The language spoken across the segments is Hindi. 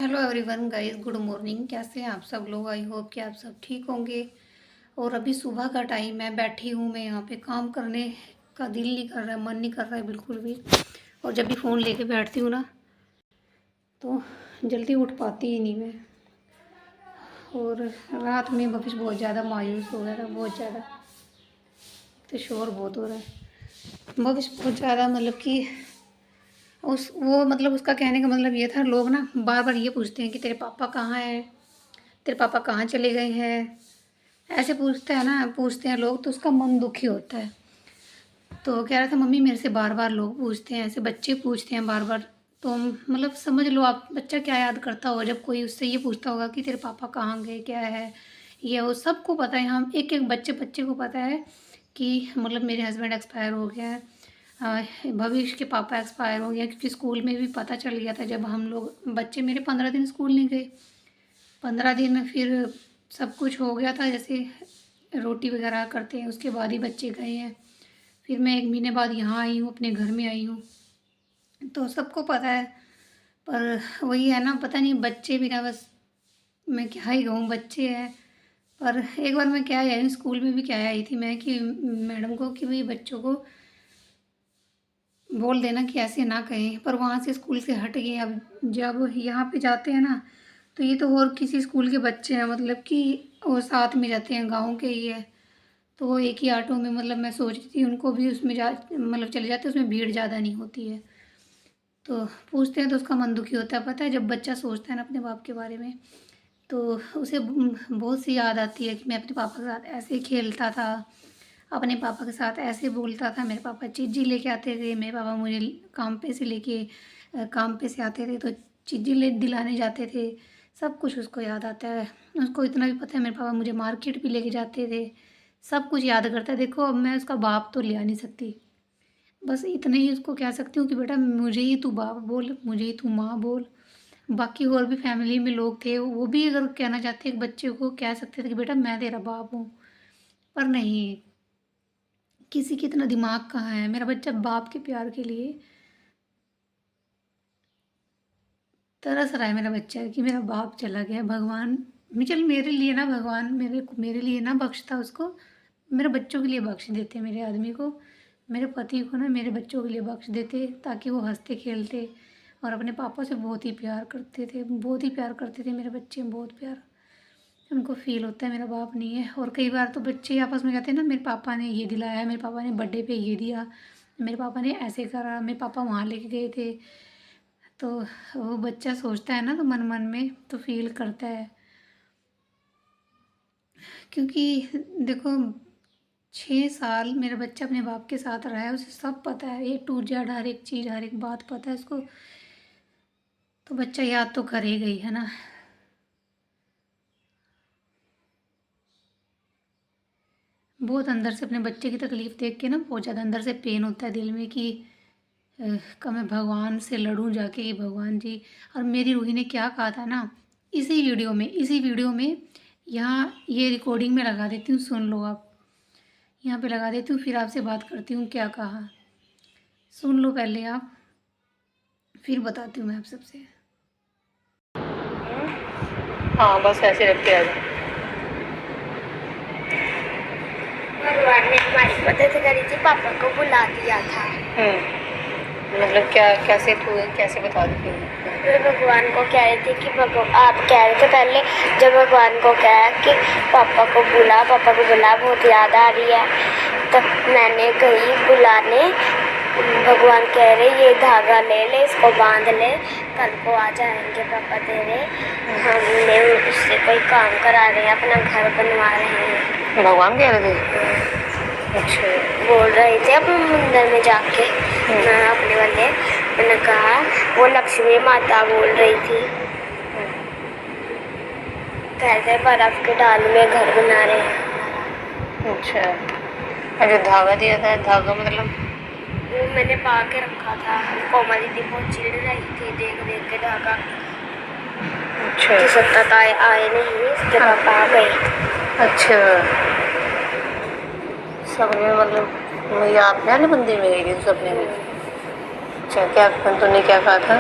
Hello everyone guys, good morning. कैसे हैं आप सब लोग? आई होप कि आप सब ठीक होंगे। और अभी सुबह का टाइम है, बैठी हूँ मैं यहाँ पे। काम करने का दिल नहीं कर रहा है, मन नहीं कर रहा है बिल्कुल भी। और जब भी फ़ोन लेके बैठती हूँ ना तो जल्दी उठ पाती ही नहीं मैं। और रात में भविष्य बहुत ज़्यादा मायूस हो गया था, बहुत ज़्यादा। तो शोर बहुत हो रहा है। भविष्य बहुत ज़्यादा मतलब कि उसका कहने का मतलब ये था, लोग ना बार बार ये पूछते हैं कि तेरे पापा कहाँ हैं, तेरे पापा कहाँ चले गए हैं। ऐसे पूछते हैं लोग, तो उसका मन दुखी होता है। तो कह रहा था मम्मी मेरे से बार बार लोग पूछते हैं, ऐसे बच्चे पूछते हैं बार बार। तो मतलब समझ लो आप, बच्चा क्या याद करता होगा जब कोई उससे ये पूछता होगा कि तेरे पापा कहाँ गए, क्या है ये वो। सबको पता है, हम एक एक बच्चे बच्चे को पता है कि मतलब मेरे हस्बैंड एक्सपायर हो गया है, भविष्य के पापा एक्सपायर हो गया। क्योंकि स्कूल में भी पता चल गया था जब हम लोग बच्चे, मेरे 15 दिन स्कूल नहीं गए। 15 दिन फिर सब कुछ हो गया था, जैसे रोटी वगैरह करते हैं उसके बाद ही बच्चे गए हैं। फिर मैं 1 महीने बाद यहाँ आई हूँ, अपने घर में आई हूँ। तो सबको पता है। पर वही है ना, पता नहीं बच्चे भी ना, बस मैं क्या ही कहूँ, बच्चे हैं। पर एक बार मैं क्या आई हूँ, स्कूल में भी क्या आई थी मैं कि मैडम को कि भाई बच्चों को बोल देना कि ऐसे ना कहें। पर वहाँ से स्कूल से हट गए। अब जब यहाँ पे जाते हैं ना तो ये तो और किसी स्कूल के बच्चे हैं, मतलब कि वो साथ में जाते हैं, गांव के ही है। तो वो एक ही ऑटो में, मतलब मैं सोच रही थी उनको भी उसमें जा मतलब चले जाते, उसमें भीड़ ज़्यादा नहीं होती है। तो पूछते हैं तो उसका मन दुखी होता है। पता है जब बच्चा सोचता है ना अपने बाप के बारे में, तो उसे बहुत सी याद आती है कि मैं अपने पापा के साथ ऐसे खेलता था, अपने पापा के साथ ऐसे बोलता था। मेरे पापा चीज़ी लेके आते थे, मेरे पापा मुझे काम पे से आते थे तो चीज़ी ले दिलाने जाते थे। सब कुछ उसको याद आता है। उसको इतना भी पता है मेरे पापा मुझे मार्केट भी लेके जाते थे। सब कुछ याद करता है। देखो अब मैं उसका बाप तो ले आ नहीं सकती, बस इतना ही उसको कह सकती हूँ कि बेटा मुझे ही तू बाप बोल, मुझे ही तू माँ बोल। बाकी और भी फैमिली में लोग थे, वो भी अगर कहना चाहते एक बच्चे को कह सकते थे कि बेटा मैं तेरा बाप हूँ। पर नहीं, किसी की इतना दिमाग कहाँ है। मेरा बच्चा बाप के प्यार के लिए तरस रहा है। मेरा बच्चा है कि मेरा बाप चला गया। भगवान चल मेरे लिए ना, भगवान मेरे लिए ना बख्शता उसको, मेरे बच्चों के लिए बख्श देते मेरे आदमी को, मेरे पति को ना मेरे बच्चों के लिए बख्श देते, ताकि वो हंसते खेलते और अपने पापा से बहुत ही प्यार करते थे, बहुत ही प्यार करते थे मेरे बच्चे, बहुत प्यार। उनको फील होता है मेरा बाप नहीं है। और कई बार तो बच्चे आपस में कहते हैं ना, मेरे पापा ने ये दिलाया, मेरे पापा ने बर्थडे पे ये दिया, मेरे पापा ने ऐसे करा, मेरे पापा वहाँ लेके गए थे। तो वो बच्चा सोचता है ना, तो मन मन में तो फील करता है। क्योंकि देखो 6 साल मेरा बच्चा अपने बाप के साथ रहा है, उसे सब पता है, A to Z हर एक चीज़, हर एक बात पता है उसको। तो बच्चा याद तो करेगा ही, है ना। बहुत अंदर से अपने बच्चे की तकलीफ़ देख के ना बहुत ज़्यादा अंदर से पेन होता है दिल में कि कब मैं भगवान से लड़ूं जाके कि भगवान जी। और मेरी रूही ने क्या कहा था ना, इसी वीडियो में यहाँ ये रिकॉर्डिंग में लगा देती हूँ, सुन लो आप। यहाँ पे लगा देती हूँ, फिर आपसे बात करती हूँ क्या कहा। सुन लो पहले आप, फिर बताती हूँ मैं आप सबसे। हाँ बस ऐसे रख के आ जाओ। भगवान ने हमारी मदद करी थी, पापा को बुला दिया था। मतलब क्या, कैसे बता दी? मैं भगवान को कह रही थी कि आप कह रहे थे पहले, जब भगवान को कहा कि पापा को बुला, बहुत याद आ रही है, तो मैंने गई बुलाने। भगवान कह रहे ये धागा ले ले, इसको बांध ले, कल को आ जाएंगे पापा तेरे। हमने उससे कोई काम करा रहे हैं, अपना घर बनवा रहे हैं। भगवान कह रहे थे? अच्छा। बोल रहे थे अपने मंदिर में जाके, मैं अपने वाले, मैंने कहा वो लक्ष्मी माता बोल रही थी, कहते बर्फ के डाल में घर बना रहे हैं। अच्छा, अरे धागा दिया था, धागा मतलब वो मैंने पा के रखा था। कोमल दीदी बहुत चिढ़ रही थी देख देख के धागा। अच्छा, कि सत्ता आए नहीं, इसके पापा आ गए। अच्छा, सपने में मतलब वही आपने वाले मंदिर में गई थी सपने में? अच्छा, क्या तूने क्या कहा था?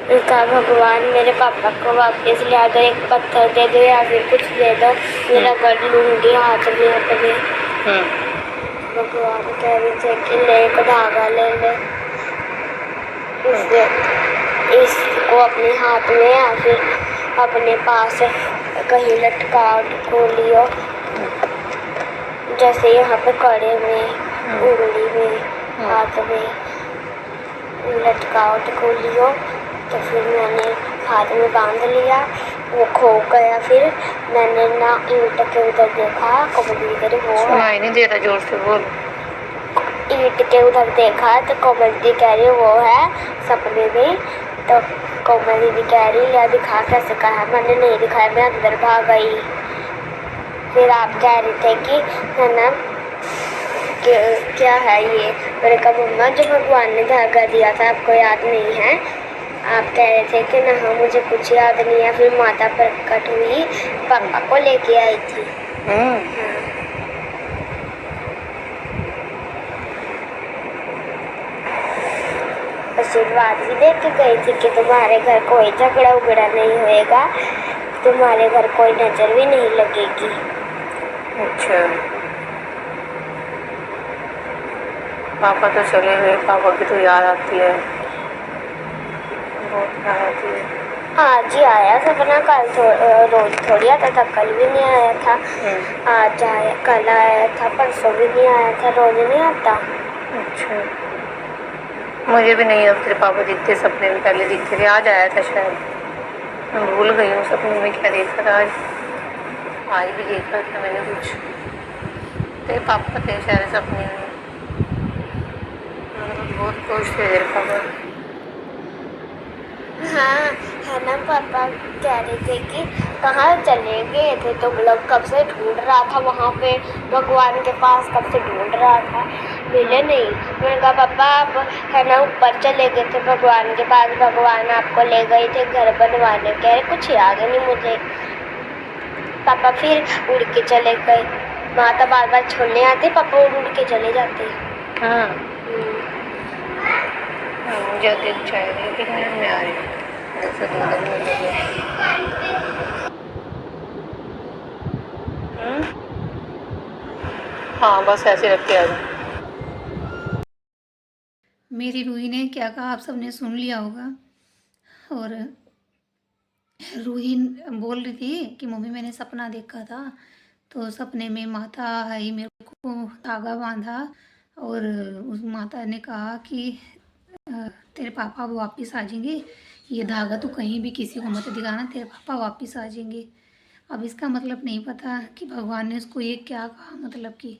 कहा भगवान मेरे पापा को वापस ला दो, एक पत्थर दे दो या फिर कुछ दे दो, मैं रगड़ लूँगी हाथ में अपने। भगवान कह रहे थे कि ले एक धागा ले ले, इसको अपने हाथ में या फिर अपने पास कहीं लटका को लियो, जैसे यहाँ पे कड़े में, उंगली में, हाथ में लटकावट को लियो। तो फिर मैंने हाथ में बांध लिया, वो खो गया। फिर मैंने ना ईंट के उधर देखा, कबड्डी इधर वो सुनाई नहीं देता, जोर से बोल। ईंट के उधर देखा तो कबड्डी कह रही वो है सपने में। तो कोमल दीदी कह रही या दिखा, कैसे कहा, मैंने नहीं दिखाया, मैं अंदर भाग गई। फिर आप कह रहे थे कि है ना क्या है ये, मैंने कहा मम्मा जो भगवान ने धागा दिया था आपको याद नहीं है? आप कह रहे थे कि ना मुझे कुछ याद नहीं है। फिर माता प्रकट हुई, पापा को लेके आई थी। हाँ। आशीर्वाद भी दे के गई थी कि तुम्हारे घर कोई झगड़ा उगड़ा नहीं होएगा, तुम्हारे घर कोई नजर भी नहीं लगेगी। अच्छा, पापा तो चले गए, पापा की तो याद आती है, बहुत याद आती है। आज ही आया सपना, कल रोज थोड़ी आता था, कल भी नहीं आया था। आज आया, कल आया था, परसों भी नहीं आया था, रोज नहीं आता। अच्छा, मुझे भी नहीं अब तेरे पापा दिखते, सपने में पहले दिखते थे, आज आया था शायद, मैं भूल गई हूँ सपने में क्या देखा था। आज भी देखा था मैंने कुछ, तेरे पापा थे शायद सपने में, बहुत खुश थे तेरे पापा। हाँ है ना, पापा कह रहे थे कि कहाँ चले गए थे तुम लोग, कब से ढूंढ रहा था वहाँ पे, भगवान के पास कब से ढूंढ रहा था, मिले नहीं। मैंने कहा पापा आप है ना ऊपर चले गए थे भगवान के पास, भगवान आपको ले गए थे घर बनवाने, कह रहे कुछ याद नहीं मुझे। पापा फिर उड़ के चले गए, माता बार बार छोड़ने आते, पापा उड़ के चले जाते। हाँ, मुझे दिन चाहिए लेकिन मैं आ रही हूँ, जैसे 2 दिन में ले गए। हाँ बस ऐसे रख के आ जाओ। मेरी रूही ने क्या कहा आप सबने सुन लिया होगा। और रूही बोल रही थी कि मम्मी मैंने सपना देखा था, तो सपने में माता आई मेरे को धागा बांधा, और उस माता ने कहा कि तेरे पापा अब वापस आ जाएंगे, ये धागा तो कहीं भी किसी को मत दिखाना, तेरे पापा वापस आ जाएंगे। अब इसका मतलब नहीं पता कि भगवान ने उसको ये क्या कहा, मतलब कि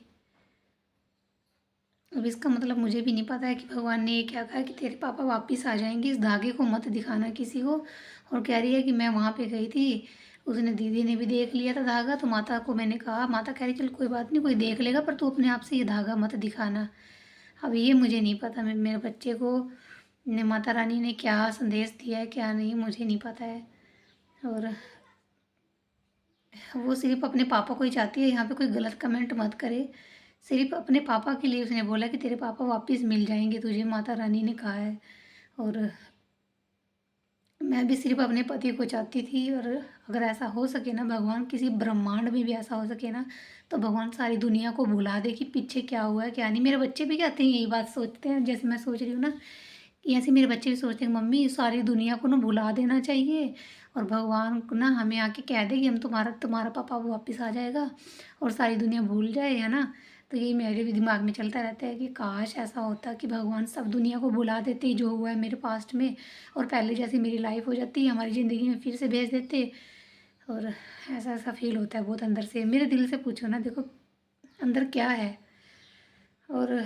अब इसका मतलब मुझे भी नहीं पता है कि भगवान ने ये क्या कहा कि तेरे पापा वापस आ जाएंगे, इस धागे को मत दिखाना किसी को। और कह रही है कि मैं वहाँ पे गई थी, उसने दीदी ने भी देख लिया था धागा, तो माता को मैंने कहा, माता कह रही चल कोई बात नहीं, कोई देख लेगा, पर तू अपने आप से ये धागा मत दिखाना। अब ये मुझे नहीं पता मेरे बच्चे को ने माता रानी ने क्या संदेश दिया है क्या नहीं, मुझे नहीं पता है। और वो सिर्फ अपने पापा को ही चाहती है, यहाँ पे कोई गलत कमेंट मत करे, सिर्फ अपने पापा के लिए उसने बोला कि तेरे पापा वापस मिल जाएंगे तुझे, माता रानी ने कहा है। और मैं भी सिर्फ अपने पति को चाहती थी, और अगर ऐसा हो सके ना, भगवान किसी ब्रह्मांड में भी ऐसा हो सके ना, तो भगवान सारी दुनिया को भुला दे कि पीछे क्या हुआ है क्या नहीं। मेरे बच्चे भी कहते हैं, यही बात सोचते हैं जैसे मैं सोच रही हूँ ना, कि ऐसे मेरे बच्चे भी सोचते हैं मम्मी सारी दुनिया को ना भुला देना चाहिए, और भगवान को ना हमें आके कह दे कि हम तुम्हारा पापा वापस आ जाएगा और सारी दुनिया भूल जाए, है ना। तो यही मेरे भी दिमाग में चलता रहता है कि काश ऐसा होता कि भगवान सब दुनिया को भुला देते जो हुआ है मेरे पास्ट में, और पहले जैसी मेरी लाइफ हो जाती, हमारी ज़िंदगी में फिर से भेज देते। और ऐसा ऐसा फील होता है बहुत अंदर से, मेरे दिल से पूछो ना, देखो अंदर क्या है। और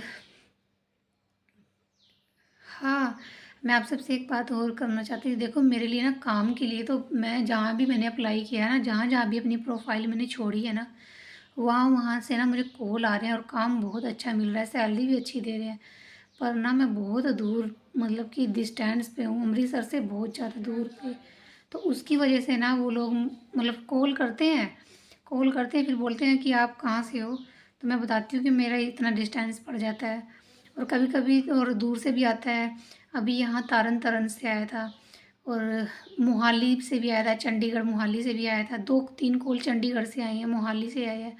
हाँ, मैं आप सबसे एक बात और करना चाहती थी, देखो मेरे लिए ना काम के लिए तो मैं जहाँ भी मैंने अप्लाई किया है ना, जहाँ जहाँ भी अपनी प्रोफाइल मैंने छोड़ी है ना, वहाँ वहाँ से ना मुझे कॉल आ रहे हैं और काम बहुत अच्छा मिल रहा है, सैलरी भी अच्छी दे रहे हैं। पर ना मैं बहुत दूर, मतलब कि डिस्टेंस पे हूँ, अमृतसर से बहुत ज़्यादा दूर पे, तो उसकी वजह से ना वो लोग मतलब कॉल करते हैं फिर बोलते हैं कि आप कहाँ से हो, तो मैं बताती हूँ कि मेरा इतना डिस्टेंस पड़ जाता है। और कभी कभी और दूर से भी आता है, अभी यहाँ तारन तारन से आया था, और मोहाली से भी आया था, चंडीगढ़ मोहाली से भी आया था, 2-3 कॉल चंडीगढ़ से आई हैं, मोहाली से आया है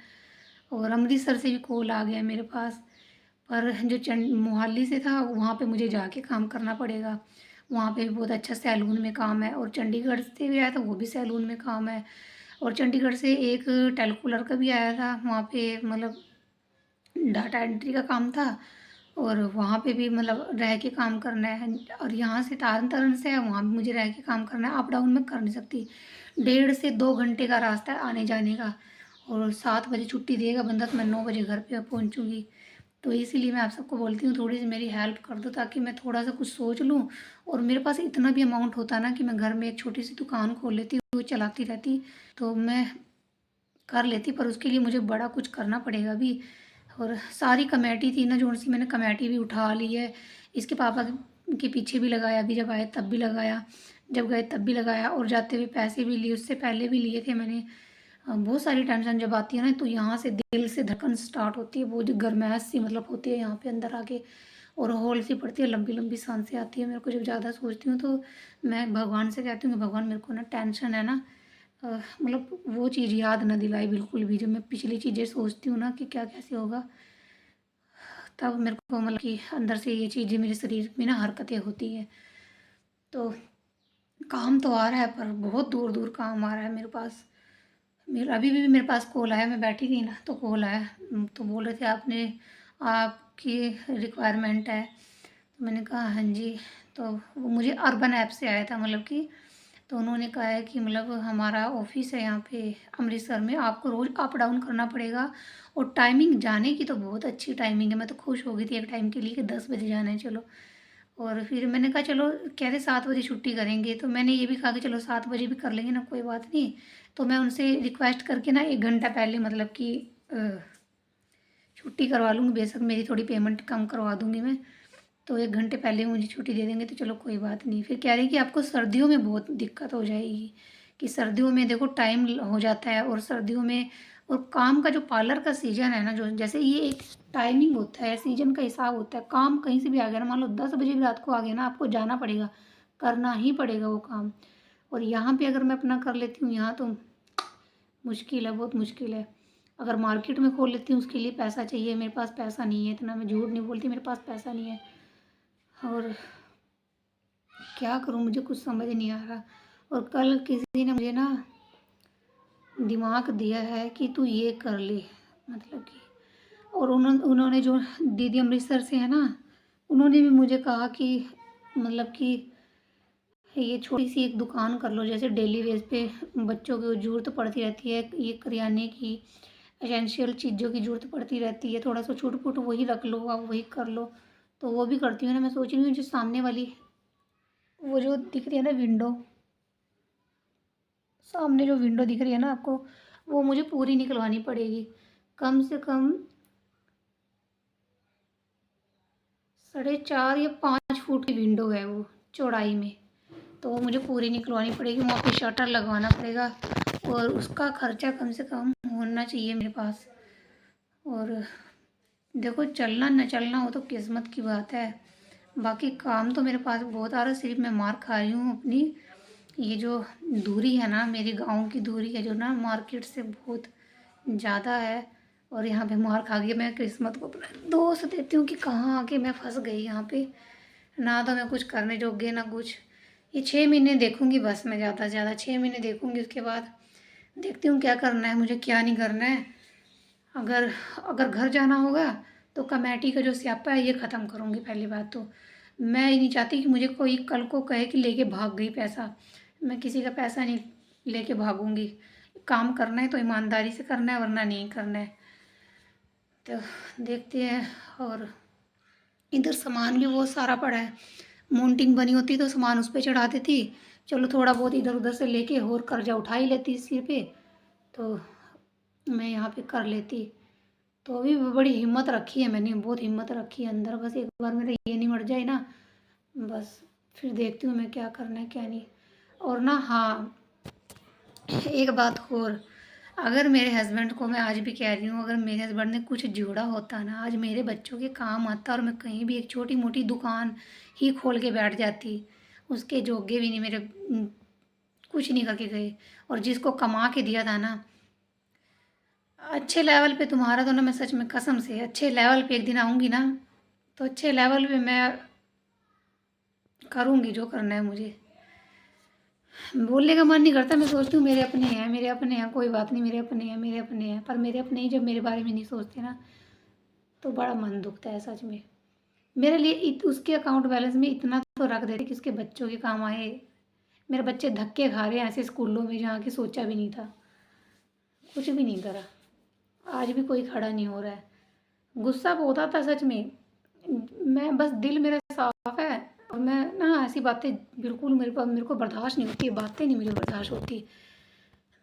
और अमृतसर से भी कॉल आ गया मेरे पास। पर जो मोहाली से था वहाँ पे मुझे जाके काम करना पड़ेगा, वहाँ पे भी बहुत अच्छा सैलून में काम है। और चंडीगढ़ से भी आया था, वो भी सैलून में काम है। और चंडीगढ़ से एक टेलीकॉलर का भी आया था, वहाँ पे मतलब डाटा एंट्री का काम था और वहाँ पे भी मतलब रह के काम करना है। और यहाँ से तारन तारन से है, वहाँ भी मुझे रह के काम करना है, अप डाउन मैं कर नहीं सकती। 1.5 से 2 घंटे का रास्ता है आने जाने का और 7 बजे छुट्टी देगा बंदा तो मैं 9 बजे घर पे पहुँचूँगी। तो इसीलिए मैं आप सबको बोलती हूँ थोड़ी सी मेरी हेल्प कर दो ताकि मैं थोड़ा सा कुछ सोच लूँ। और मेरे पास इतना भी अमाउंट होता ना कि मैं घर में एक छोटी सी दुकान खोल लेती, वो चलाती रहती तो मैं कर लेती, पर उसके लिए मुझे बड़ा कुछ करना पड़ेगा अभी। और सारी कमेटी थी ना जोन सी, मैंने कमेटी भी उठा ली है। इसके पापा के पीछे भी लगाया, अभी जब आए तब भी लगाया, जब गए तब भी लगाया और जाते हुए पैसे भी लिए, उससे पहले भी लिए थे मैंने। बहुत सारी टेंशन जब आती है ना तो यहाँ से दिल से धड़कन स्टार्ट होती है, वो जो गर्माहट सी मतलब होती है यहाँ पे अंदर आके और हौल सी पड़ती है, लंबी लंबी सांसें आती है मेरे को जब ज़्यादा सोचती हूँ। तो मैं भगवान से कहती हूँ कि भगवान मेरे को ना टेंशन है ना, मतलब वो चीज़ याद ना दिलाई बिल्कुल भी। जब मैं पिछली चीज़ें सोचती हूँ ना कि क्या कैसे होगा, तब मेरे को मतलब कि अंदर से ये चीज़ें मेरे शरीर में ना हरकतें होती हैं। तो काम तो आ रहा है पर बहुत दूर दूर काम आ रहा है मेरे पास। मेरा अभी भी मेरे पास कॉल आया, मैं बैठी थी ना तो कॉल आया, तो बोल रहे थे आपने आपकी रिक्वायरमेंट है, तो मैंने कहा हाँ जी। तो वो मुझे अर्बन ऐप से आया था मतलब कि, तो उन्होंने कहा है कि मतलब हमारा ऑफिस है यहाँ पे अमृतसर में, आपको रोज़ अप डाउन करना पड़ेगा और टाइमिंग जाने की तो बहुत अच्छी टाइमिंग है। मैं तो खुश हो गई थी एक टाइम के लिए कि 10 बजे जाना है चलो। और फिर मैंने कहा चलो, कह रहे 7 बजे छुट्टी करेंगे, तो मैंने ये भी कहा कि चलो 7 बजे भी कर लेंगे ना, कोई बात नहीं। तो मैं उनसे रिक्वेस्ट करके ना 1 घंटा पहले मतलब कि छुट्टी करवा लूँगी, बेशक मेरी थोड़ी पेमेंट कम करवा दूँगी मैं। तो 1 घंटे पहले मुझे छुट्टी दे देंगे तो चलो कोई बात नहीं। फिर कह रही कि आपको सर्दियों में बहुत दिक्कत हो जाएगी, कि सर्दियों में देखो टाइम हो जाता है और सर्दियों में और काम का जो पार्लर का सीजन है ना, जो जैसे ये एक टाइमिंग होता है, सीजन का हिसाब होता है। काम कहीं से भी आ गया ना, मान लो 10 बजे भी रात को आ गया ना, आपको जाना पड़ेगा, करना ही पड़ेगा वो काम। और यहाँ पे अगर मैं अपना कर लेती हूँ यहाँ तो मुश्किल है, बहुत मुश्किल है। अगर मार्केट में खोल लेती हूँ उसके लिए पैसा चाहिए, मेरे पास पैसा नहीं है इतना, मैं झूठ नहीं बोलती, मेरे पास पैसा नहीं है। और क्या करूँ मुझे कुछ समझ नहीं आ रहा। और कल किसी ने मुझे ना दिमाग दिया है कि तू ये कर ले, मतलब कि, और उन्होंने जो दीदी अमृतसर से है ना, उन्होंने भी मुझे कहा कि मतलब कि ये छोटी सी एक दुकान कर लो, जैसे डेली वेज पे बच्चों को ज़रूरत पड़ती रहती है, ये करियाने की एसेंशियल चीज़ों की ज़रूरत पड़ती रहती है, थोड़ा सा छूट फूट वही रख लो, आप वही कर लो। तो वो भी करती हूँ ना। मैं सोच रही हूँ जो सामने वाली वो जो दिख रही है ना विंडो, सामने जो विंडो दिख रही है ना आपको, वो मुझे पूरी निकलवानी पड़ेगी। कम से कम 4.5 या 5 फुट की विंडो है वो चौड़ाई में, तो वो मुझे पूरी निकलवानी पड़ेगी। वहाँ पे शटर लगवाना पड़ेगा और उसका खर्चा कम से कम होना चाहिए मेरे पास। और देखो चलना न चलना वो तो किस्मत की बात है, बाकी काम तो मेरे पास बहुत आ रहा है, सिर्फ मैं मार खा रही हूँ अपनी। ये जो दूरी है ना, मेरी गांव की दूरी है जो ना मार्केट से बहुत ज़्यादा है, और यहाँ पे मार खा गई। मैं किस्मत को अपना दोष देती हूँ कि कहाँ आके मैं फंस गई यहाँ पे, ना तो मैं कुछ करने जोगे ना कुछ। ये 6 महीने देखूँगी बस, मैं ज़्यादा से ज़्यादा 6 महीने देखूँगी, उसके बाद देखती हूँ क्या करना है मुझे, क्या नहीं करना है। अगर अगर घर जाना होगा तो कमेटी का जो स्यापा है ये ख़त्म करूँगी। पहली बात तो मैं ये नहीं चाहती कि मुझे कोई कल को कहे कि लेके भाग गई पैसा, मैं किसी का पैसा नहीं लेके भागूंगी। काम करना है तो ईमानदारी से करना है, वरना नहीं करना है। तो देखते हैं। और इधर सामान भी बहुत सारा पड़ा है, माउंटिंग बनी होती तो सामान उस पर चढ़ा देती, चलो थोड़ा बहुत इधर उधर से लेके और कर्जा उठा ही लेती सिर पे, तो मैं यहाँ पे कर लेती। तो अभी बड़ी हिम्मत रखी है मैंने, बहुत हिम्मत रखी है अंदर, बस एक बार मेरा ये नहीं मर जाए ना, बस फिर देखती हूँ मैं क्या करना है क्या नहीं। और ना हाँ, एक बात और, अगर मेरे हस्बैंड को, मैं आज भी कह रही हूँ, अगर मेरे हस्बैंड ने कुछ जोड़ा होता ना, आज मेरे बच्चों के काम आता और मैं कहीं भी एक छोटी मोटी दुकान ही खोल के बैठ जाती। उसके जोगे भी नहीं मेरे, कुछ नहीं करके गए। और जिसको कमा के दिया था ना, अच्छे लेवल पे तुम्हारा तो ना, मैं सच में कसम से अच्छे लेवल पे एक दिन आऊँगी ना, तो अच्छे लेवल पे मैं करूँगी जो करना है मुझे। बोलने का मन नहीं करता, मैं सोचती हूँ मेरे अपने हैं, मेरे अपने हैं, कोई बात नहीं, मेरे अपने हैं, मेरे अपने हैं। पर मेरे अपने ही जब मेरे बारे में नहीं सोचते ना, तो बड़ा मन दुखता है सच में। मेरे लिए उसके अकाउंट बैलेंस में इतना तो रख देते कि उसके बच्चों के काम आए। मेरे बच्चे धक्के खा रहे हैं ऐसे स्कूलों में जहाँ की सोचा भी नहीं था, कुछ भी नहीं करा। आज भी कोई खड़ा नहीं हो रहा है। गुस्सा होता था सच में। मैं बस, दिल मेरा साफ है, और मैं ना ऐसी बातें बिल्कुल मेरे को बर्दाश्त नहीं होती, बातें नहीं मुझे बर्दाश्त होती।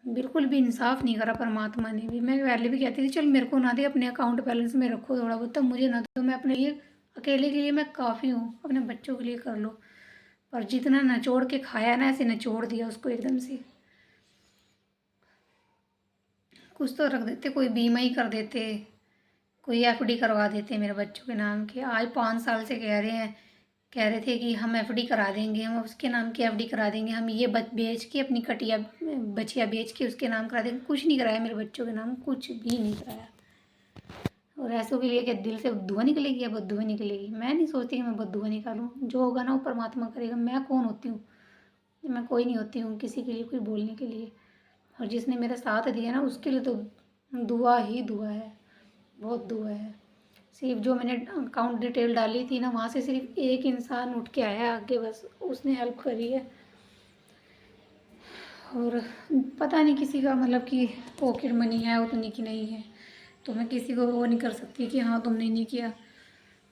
बिल्कुल भी इंसाफ नहीं करा परमात्मा ने भी। मैं पहले भी कहती थी चल मेरे को ना दे, अपने अकाउंट बैलेंस में रखो थोड़ा बहुत, तब मुझे ना दो, मैं अपने लिए अकेले के लिए मैं काफ़ी हूँ, अपने बच्चों के लिए कर लो। पर जितना नचोड़ के खाया ना, ऐसे नचोड़ दिया उसको एकदम से। कुछ तो रख देते, कोई बीमा ही कर देते, कोई एफडी करवा देते मेरे बच्चों के नाम की। आज 5 साल से कह रहे थे कि हम एफडी करा देंगे, हम उसके नाम की एफडी करा देंगे, हम ये बेच के अपनी कटिया बचिया बेच के उसके नाम करा देंगे। कुछ नहीं कराया मेरे बच्चों के नाम, कुछ भी नहीं कराया। और ऐसों के लिए कि दिल से बददुआ निकलेगी या बददुआ निकलेगी, मैं नहीं सोचती कि मैं बददुआ निकालूँ। जो होगा ना वो परमात्मा करेगा। मैं कौन होती हूँ? मैं कोई नहीं होती हूँ किसी के लिए कोई बोलने के लिए। और जिसने मेरा साथ दिया ना, उसके लिए तो दुआ ही दुआ है, बहुत दुआ है। सिर्फ जो मैंने अकाउंट डिटेल डाली थी ना, वहाँ से सिर्फ एक इंसान उठ के आया आगे, बस उसने हेल्प करी है। और पता नहीं किसी का मतलब कि पॉकेट मनी है उतनी की नहीं है, तो मैं किसी को वो नहीं कर सकती कि हाँ तुमने नहीं किया।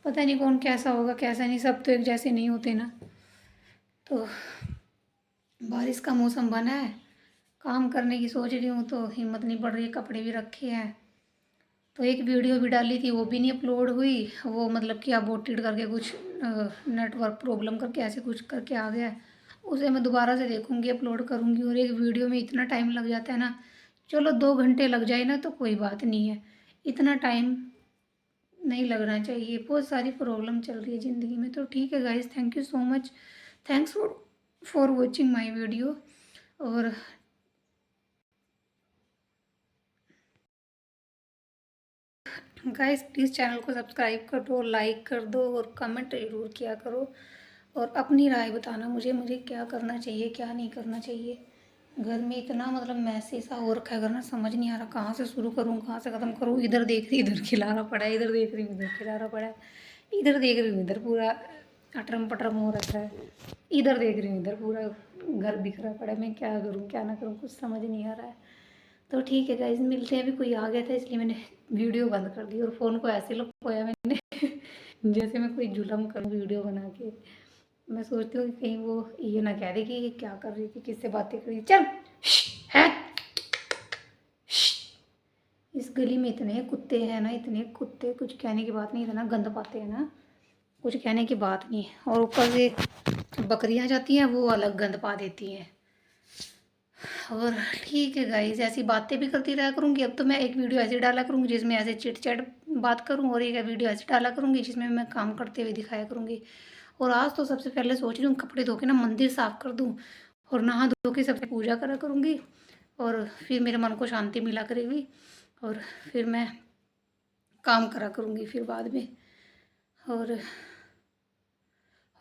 पता नहीं कौन कैसा होगा कैसा नहीं, सब तो एक जैसे नहीं होते ना। तो बारिश का मौसम बना है, काम करने की सोच रही हूँ तो हिम्मत नहीं पड़ रही है। कपड़े भी रखे हैं, तो एक वीडियो भी डाली थी वो भी नहीं अपलोड हुई। वो मतलब कि अबॉर्टेड करके कुछ नेटवर्क प्रॉब्लम करके ऐसे कुछ करके आ गया है। उसे मैं दोबारा से देखूँगी, अपलोड करूँगी। और एक वीडियो में इतना टाइम लग जाता है ना, चलो 2 घंटे लग जाए ना तो कोई बात नहीं है, इतना टाइम नहीं लगना चाहिए। बहुत सारी प्रॉब्लम चल रही है ज़िंदगी में। तो ठीक है guys, thank you so much, thanks for watching my video. और गाइस प्लीज़ चैनल को सब्सक्राइब कर दो, लाइक कर दो और कमेंट ज़रूर किया करो। और अपनी राय बताना मुझे क्या करना चाहिए क्या नहीं करना चाहिए। घर में इतना मतलब मैसी सा हो रखा है, घर ना समझ नहीं आ रहा कहाँ से शुरू करूँ कहाँ से ख़त्म करूँ। इधर देख रही इधर खिलाना पड़ा है, इधर देख रही हूँ इधर खिलाना पड़ा है, इधर देख रही हूँ इधर पूरा अटरम पटरम हो रखा है, इधर देख रही हूँ इधर पूरा घर बिखरा पड़ा है। मैं क्या करूँ क्या ना करूँ, कुछ समझ नहीं आ रहा है। तो ठीक है गाइज, मिलते हैं। अभी कोई आ गया था इसलिए मैंने वीडियो बंद कर दी और फ़ोन को ऐसे लपकोया मैंने जैसे मैं कोई जुल्म करूँ वीडियो बना के। मैं सोचती हूँ कि कहीं वो ये ना कह दे कि ये क्या कर रही थी, किससे बातें कर रही थी। चल है, इस गली में इतने कुत्ते हैं ना, इतने कुत्ते, कुछ कहने की बात नहीं, इतना गंद पाते हैं ना, कुछ कहने की बात नहीं। और ऊपर से बकरियां जाती हैं वो अलग गंद पा देती हैं। और ठीक है गाइज, ऐसी बातें भी करती रहा करूँगी। अब तो मैं एक वीडियो ऐसे डाला करूँगी जिसमें ऐसे चिट चैट बात करूँ, और एक वीडियो ऐसे डाला करूँगी जिसमें मैं काम करते हुए दिखाया करूँगी। और आज तो सबसे पहले सोच रही हूँ कपड़े धो के ना मंदिर साफ़ कर दूँ और नहा धो के सबसे पूजा करा करूँगी, और फिर मेरे मन को शांति मिला करेगी, और फिर मैं काम करा करूँगी फिर बाद में।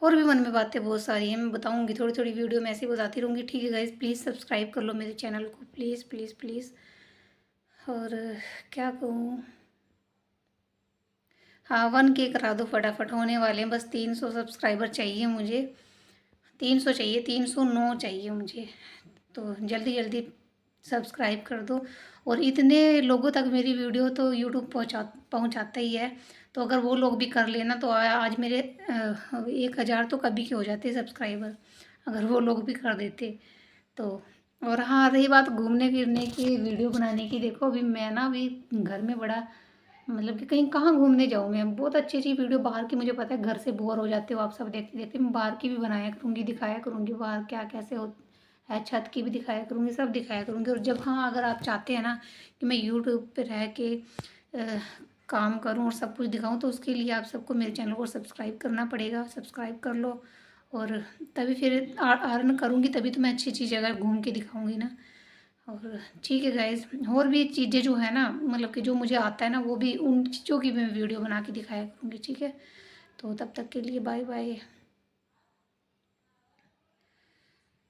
और भी मन में बातें बहुत सारी हैं, मैं बताऊंगी थोड़ी थोड़ी वीडियो में ऐसे ही बताती रहूँगी। ठीक है गाइज, प्लीज़ सब्सक्राइब कर लो मेरे चैनल को, प्लीज़ प्लीज़ प्लीज़। और क्या कहूँ, हाँ 1K करा दो फटाफट, होने वाले हैं, बस 300 सब्सक्राइबर चाहिए मुझे, 300 चाहिए, 309 चाहिए मुझे। तो जल्दी जल्दी सब्सक्राइब कर दो। और इतने लोगों तक मेरी वीडियो तो यूट्यूब पहुँचाता ही है, तो अगर वो लोग भी कर लेना तो आज मेरे 1000 तो कभी के हो जाते सब्सक्राइबर, अगर वो लोग भी कर देते तो। और हाँ रही बात घूमने फिरने की, वीडियो बनाने की, देखो अभी मैं ना अभी घर में बड़ा मतलब कि कहीं कहाँ घूमने जाऊँ मैं। बहुत अच्छी अच्छी वीडियो बाहर की, मुझे पता है घर से बोर हो जाते हो आप सब देखते देखते, मैं बाहर की भी बनाया करूँगी, दिखाया करूँगी बाहर क्या कैसे हो है, छत की भी दिखाया करूँगी, सब दिखाया करूँगी। और जब हाँ अगर आप चाहते हैं ना कि मैं यूट्यूब पे रह के काम करूँ और सब कुछ दिखाऊँ, तो उसके लिए आप सबको मेरे चैनल को सब्सक्राइब करना पड़ेगा। सब्सक्राइब कर लो और तभी फिर अर्न करूँगी, तभी तो मैं अच्छी अच्छी जगह घूम के दिखाऊँगी ना। और ठीक है गाइज़, और भी चीज़ें जो है ना, मतलब कि जो मुझे आता है ना, वो भी उन चीज़ों की मैं वीडियो बना के दिखाया करूँगी, ठीक है। तो तब तक के लिए बाय बाय।